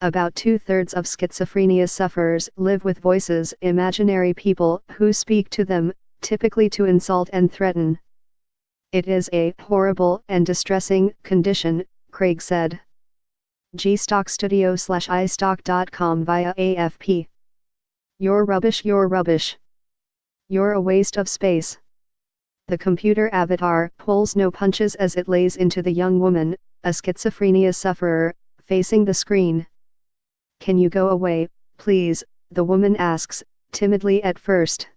About 2/3 of schizophrenia sufferers live with voices, imaginary people who speak to them, typically to insult and threaten. It is a horrible and distressing condition, Craig said. gstockstudio/istock.com via AFP. You're rubbish, you're rubbish. You're a waste of space. The computer avatar pulls no punches as it lays into the young woman, a schizophrenia sufferer, facing the screen. Can you go away, please? The woman asks, timidly at first.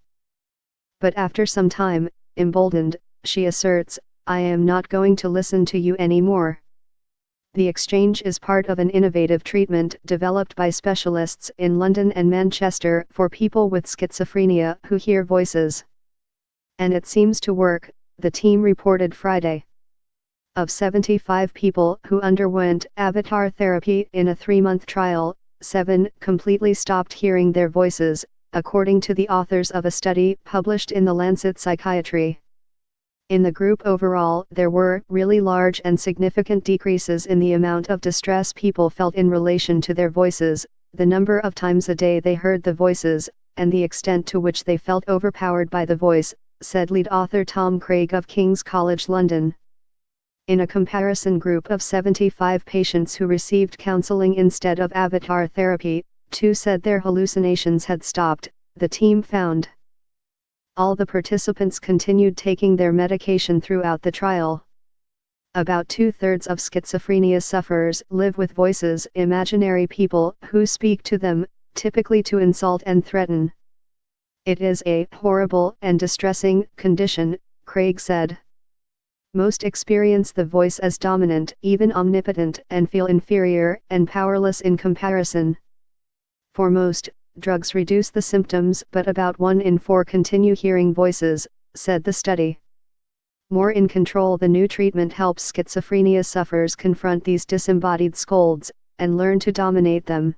But after some time, emboldened, she asserts, I am not going to listen to you anymore. The exchange is part of an innovative treatment developed by specialists in London and Manchester for people with schizophrenia who hear voices. And it seems to work, the team reported Friday. Of 75 people who underwent avatar therapy in a 3-month trial, 7 completely stopped hearing their voices, according to the authors of a study published in The Lancet Psychiatry. In the group overall, there were really large and significant decreases in the amount of distress people felt in relation to their voices, the number of times a day they heard the voices, and the extent to which they felt overpowered by the voice, said lead author Tom Craig of King's College London. In a comparison group of 75 patients who received counseling instead of avatar therapy, 2 said their hallucinations had stopped, the team found. All the participants continued taking their medication throughout the trial. About 2/3 of schizophrenia sufferers live with voices, imaginary people who speak to them, typically to insult and threaten. It is a horrible and distressing condition, Craig said. Most experience the voice as dominant, even omnipotent, and feel inferior and powerless in comparison. For most, drugs reduce the symptoms, but about 1 in 4 continue hearing voices, said the study. More in control, the new treatment helps schizophrenia sufferers confront these disembodied scolds, and learn to dominate them.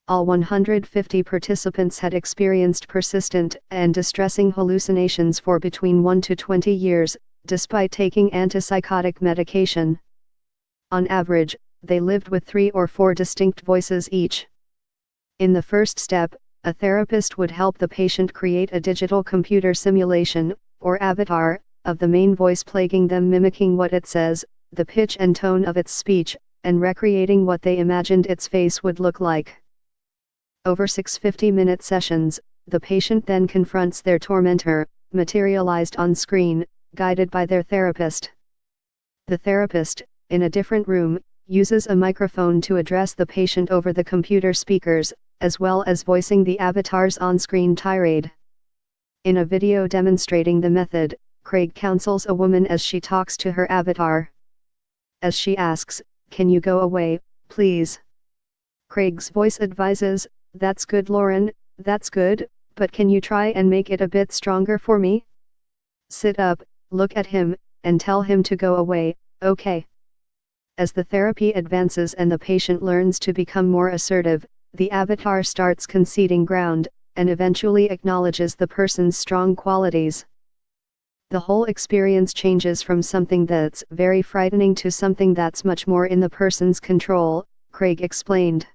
All 150 participants had experienced persistent and distressing hallucinations for between 1 to 20 years, despite taking antipsychotic medication. On average, they lived with 3 or 4 distinct voices each. In the first step, a therapist would help the patient create a digital computer simulation, or avatar, of the main voice, plaguing them, mimicking what it says, the pitch and tone of its speech, and recreating what they imagined its face would look like. Over 6 50-minute sessions, the patient then confronts their tormentor, materialized on screen, guided by their therapist. The therapist, in a different room, uses a microphone to address the patient over the computer speakers, as well as voicing the avatar's on-screen tirade. In a video demonstrating the method, Craig counsels a woman as she talks to her avatar. As she asks, "Can you go away, please?" Craig's voice advises, "That's good, Lauren, that's good, but can you try and make it a bit stronger for me? Sit up, look at him, and tell him to go away, okay?" As the therapy advances and the patient learns to become more assertive, the avatar starts conceding ground, and eventually acknowledges the person's strong qualities. The whole experience changes from something that's very frightening to something that's much more in the person's control, Craig explained.